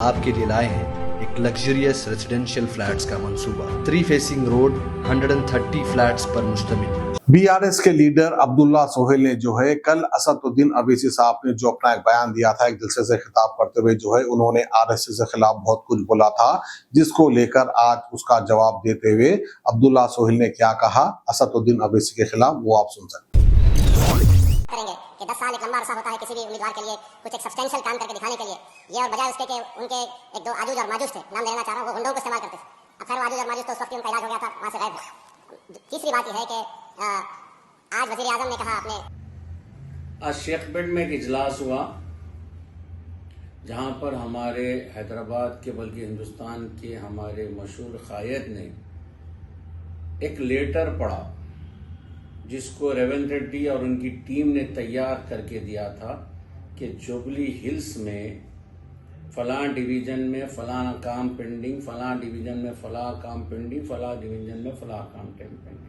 आपके लिए लाए हैं एक लग्जरियस रेजिडेंशियल फ्लैट्स का मंसूबा। 3 फेसिंग रोड, 130 फ्लैट्स पर मुश्तमिल। बीआरएस के लीडर अब्दुल्ला सोहेल ने जो है कल असदुद्दीन अवैसी साहब ने जो अपना एक बयान दिया था, एक जलसे से खिताब करते हुए जो है उन्होंने आरएसएस के खिलाफ बहुत कुछ बोला था, जिसको लेकर आज उसका जवाब देते हुए अब्दुल्ला सोहेल ने क्या कहा असदुद्दीन अवैसी के खिलाफ, वो आप सुन सकते हैं। करेंगे कि 10 साल एक लंबा अरसा होता है किसी भी उम्मीदवार के लिए कुछ एक सब्सटेंशियल काम करके दिखाने के लिए। ये और बजाय उसके कि उनके एक दो आजूज और माजूज थे, नाम लेना चाह रहा हूँ, वो गुंडों को इस्तेमाल करते थे। अब खैर आजूज और माजूज तो उस वक्त उनका इलाज हो गया था, वहाँ से गायब है। तीसरी बात यह है कि आज वज़ीर आज़म ने कहा अपने आज शेखपेट में एक इजलास हुआ जहाँ पर हमारे हैदराबाद के बल्कि हिंदुस्तान के हमारे मशहूर कायद ने एक लेटर पढ़ा जिसको रेवंत रेड्डी और उनकी टीम ने तैयार करके दिया था कि जुबली हिल्स में फलां डिवीज़न में फलां काम पेंडिंग, फलां डिवीज़न में फलां काम पेंडिंग, फलां डिवीज़न में फलां काम पेंडिंग।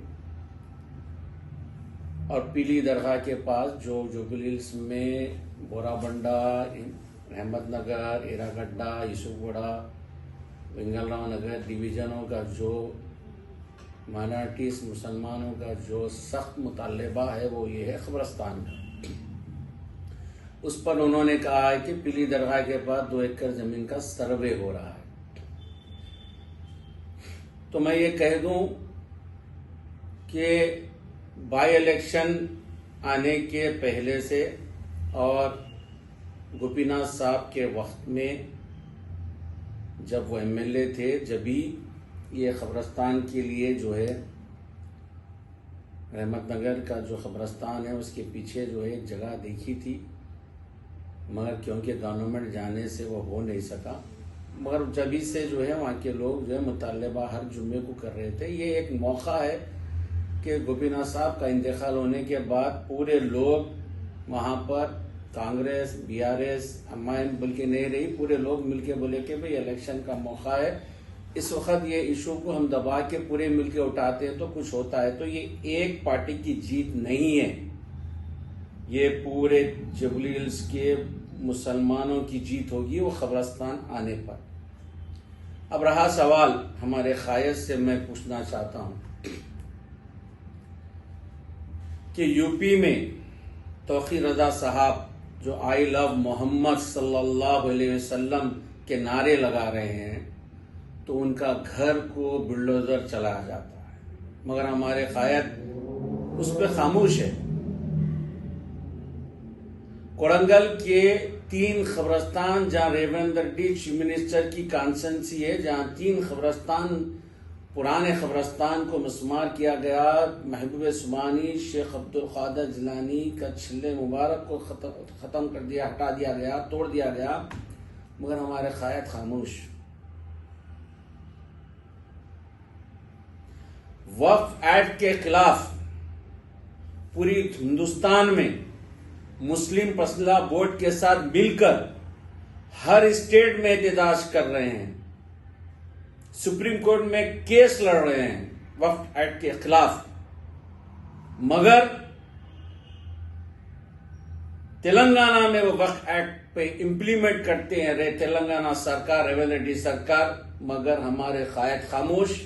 और पीली दरगाह के पास जो जुबली हिल्स में बोराबंडा, अहमदनगर, एरागड्डा, यूसुफगढ़ा, वेंगलराव नगर डिवीज़नों का जो माइनॉरिटीज मुसलमानों का जो सख्त मुतालबा है वो ये है कब्रिस्तान का। उस पर उन्होंने कहा है कि पीली दरगाह के पास 2 एकड़ जमीन का सर्वे हो रहा है। तो मैं ये कह दूं कि बाई इलेक्शन आने के पहले से और गोपीनाथ साहब के वक्त में जब वो एमएलए थे, जब भी ये कब्रिस्तान के लिए जो है रहमतनगर का जो कब्रिस्तान है उसके पीछे जो है एक जगह देखी थी, मगर क्योंकि गवर्नमेंट जाने से वो हो नहीं सका। मगर जभी से जो है वहाँ के लोग जो है मुतालबा हर जुम्मे को कर रहे थे। ये एक मौका है कि गोपीनाथ साहब का इंतकाल होने के बाद पूरे लोग वहाँ पर कांग्रेस, बीआरएस, अम्माइन बल्कि नहीं रही, पूरे लोग मिलके बोले कि भाई इलेक्शन का मौका है, इस वक्त ये इशू को हम दबा के पूरे मिलके उठाते हैं तो कुछ होता है। तो ये एक पार्टी की जीत नहीं है, ये पूरे जुबली हिल्स के मुसलमानों की जीत होगी वो कब्रिस्तान आने पर। अब रहा सवाल हमारे कायद से, मैं पूछना चाहता हूं कि यूपी में तौकीर रजा साहब जो आई लव मोहम्मद सल्लल्लाहु अलैहि वसल्लम के नारे लगा रहे हैं तो उनका घर को बुलडोजर चलाया जाता है, मगर हमारे कायद उस पर खामोश है। कोरंगल के 3 कब्रिस्तान जहां रेवंत रेड्डी चीफ मिनिस्टर की कॉन्स्टिट्यूंसी है, जहां 3 कब्रिस्तान पुराने कब्रिस्तान को मस्मार किया गया, महबूब सुबानी, शेख अब्दुल कादिर जिलानी का छिल्ले मुबारक को खत्म कर दिया, हटा दिया गया, तोड़ दिया गया, मगर हमारे कायद खामोश। वक्फ एक्ट के खिलाफ पूरी हिंदुस्तान में मुस्लिम फैसला बोर्ड के साथ मिलकर हर स्टेट में एहतजाज कर रहे हैं, सुप्रीम कोर्ट में केस लड़ रहे हैं वक्फ एक्ट के खिलाफ, मगर तेलंगाना में वो वक्फ एक्ट पे इंप्लीमेंट करते हैं तेलंगाना सरकार, रेवंत रेड्डी सरकार, मगर हमारे कायद खामोश।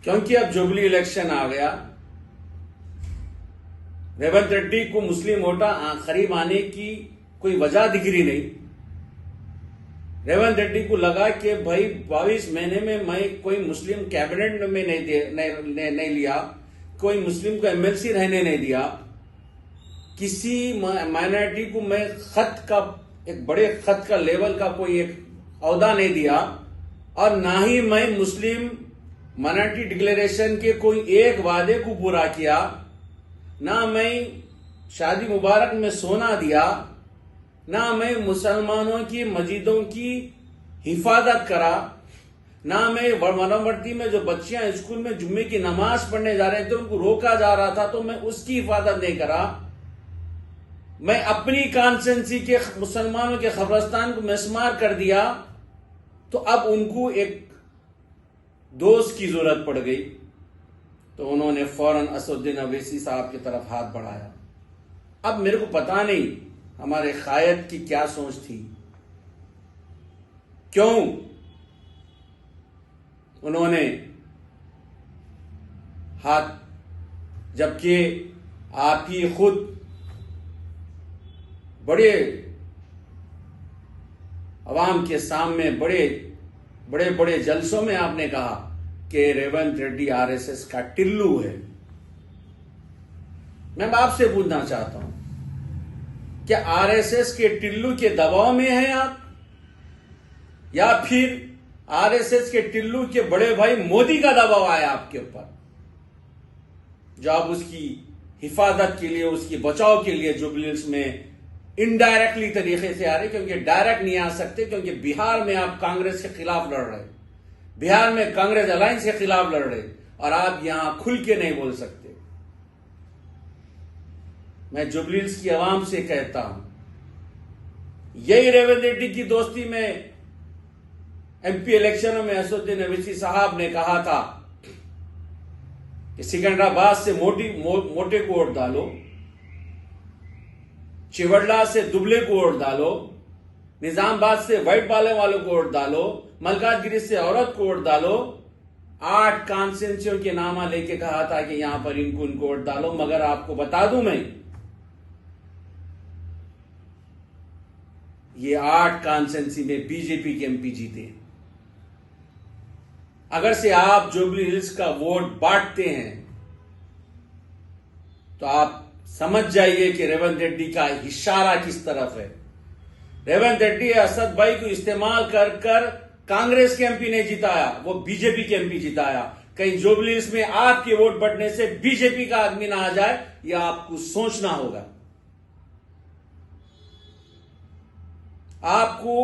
क्योंकि अब जुबली इलेक्शन आ गया, रेवंत रेड्डी को मुस्लिम वोटा करीब आने की कोई वजह दिख रही नहीं। रेवंत रेड्डी को लगा कि भाई 22 महीने में मैं कोई मुस्लिम कैबिनेट में नहीं लिया, कोई मुस्लिम को एमएलसी रहने नहीं दिया, किसी माइनॉरिटी को मैं खत का एक बड़े खत का लेवल का कोई एक औहदा नहीं दिया, और ना ही मैं मुस्लिम माइनॉरिटी डिक्लेरेशन के कोई एक वादे को पूरा किया, ना मैं शादी मुबारक में सोना दिया, ना मैं मुसलमानों की मस्जिदों की हिफाजत करा, ना मैं वनवर्ती में जो बच्चियां स्कूल में जुम्मे की नमाज पढ़ने जा रहे थे उनको रोका जा रहा था तो मैं उसकी हिफाजत नहीं करा। मैं अपनी कॉन्स्टिट्यूंसी के मुसलमानों के कब्रिस्तान को मिसमार कर दिया, तो अब उनको एक दोस्त की जरूरत पड़ गई, तो उन्होंने फौरन असदुद्दीन अवैसी साहब की तरफ हाथ बढ़ाया। अब मेरे को पता नहीं हमारे कायद की क्या सोच थी, क्यों उन्होंने हाथ, जबकि आप ही खुद बड़े अवाम के सामने बड़े बड़े जलसों में आपने कहा कि रेवंत रेड्डी आरएसएस का टिल्लू है। मैं आपसे पूछना चाहता हूं, क्या आरएसएस के टिल्लू के दबाव में हैं आप, या फिर आरएसएस के टिल्लू के बड़े भाई मोदी का दबाव आया आपके ऊपर, जो आप उसकी हिफाजत के लिए, उसकी बचाव के लिए जुबली हिल्स में इनडायरेक्टली तरीके से आ रहे, क्योंकि डायरेक्ट नहीं आ सकते, क्योंकि बिहार में आप कांग्रेस के खिलाफ लड़ रहे, बिहार में कांग्रेस अलायंस के खिलाफ लड़ रहे, और आप यहां खुल के नहीं बोल सकते। मैं जुबली हिल्स की आवाम से कहता हूं, यही रेवंत रेड्डी की दोस्ती में एमपी इलेक्शनों में असदुद्दीन ओवैसी साहब ने कहा था कि सिकंदराबाद से मोटे को वोट डालो, चिवड़ला से दुबले को वोट डालो, निजामाबाद से व्हाइट बाले वालों को वोट डालो, मलकाजगिरी से औरत को वोट डालो। 8 कॉन्स्टिट्यूंसियों के नामा लेके कहा था कि यहां पर इनको वोट डालो। मगर आपको बता दूं मैं, ये 8 कॉन्स्टिट्यूंसी में बीजेपी के एमपी जीते। अगर से आप जुबली हिल्स का वोट बांटते हैं तो आप समझ जाइए कि रेवंत रेड्डी का इशारा किस तरफ है। रेवंत रेड्डी असद भाई को इस्तेमाल कर कर कांग्रेस के एमपी ने जिताया, वो बीजेपी के एमपी जिताया। कहीं जुबली हिल्स में आपके वोट बढ़ने से बीजेपी का आदमी ना आ जाए, यह आपको सोचना होगा। आपको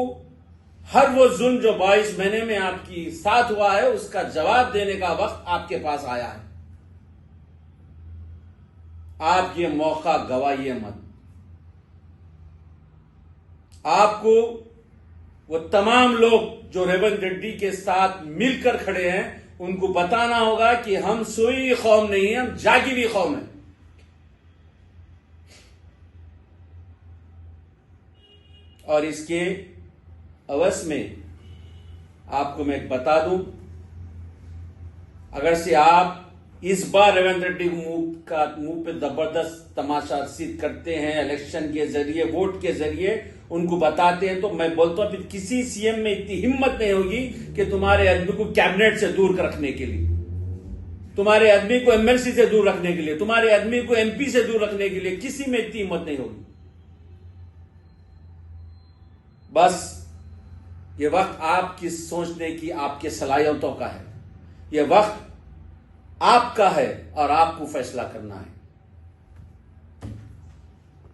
हर वो जुल्म जो 22 महीने में आपकी साथ हुआ है, उसका जवाब देने का वक्त आपके पास आया है। आप ये मौका गवाइए मत। आपको वो तमाम लोग जो रेवंत रेड्डी के साथ मिलकर खड़े हैं, उनको बताना होगा कि हम सोई कौम नहीं है, हम जागी हुई कौम है। और इसके अवस में आपको मैं बता दूं, अगर से आप इस बार रेवंत रेड्डी को मुंह पे जबरदस्त तमाशा सिद्ध करते हैं, इलेक्शन के जरिए, वोट के जरिए उनको बताते हैं, तो मैं बोलता हूं फिर किसी सीएम में इतनी हिम्मत नहीं होगी कि तुम्हारे आदमी को कैबिनेट से दूर रखने के लिए, तुम्हारे आदमी को एमएलसी से दूर रखने के लिए, तुम्हारे आदमी को एमपी से दूर रखने के लिए किसी में इतनी हिम्मत नहीं होगी। बस ये वक्त आपकी सोचने की, आपके सलाहियतों का है। ये वक्त आपका है और आपको फैसला करना है।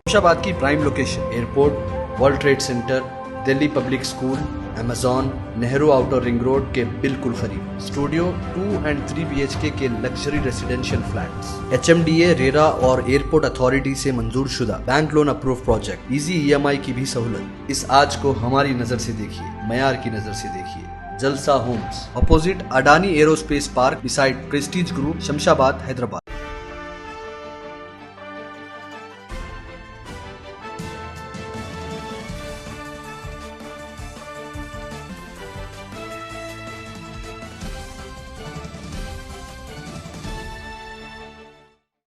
शमशाबाद की prime location airport, world trade centre, Delhi public school, Amazon, Nehru outer ring road के बिल्कुल करीब। स्टूडियो 2 और 3 BHK के luxury residential flats, HMDA, RERA और एयरपोर्ट अथॉरिटी से मंजूर शुदा, bank loan approve project, easy EMI की भी सहूलत। इस आज को हमारी नजर से देखिए, मयार की नजर से देखिए। Jalsa Homes, opposite Adani Aerospace Park, beside Prestige Group, Shamshabad, Hyderabad.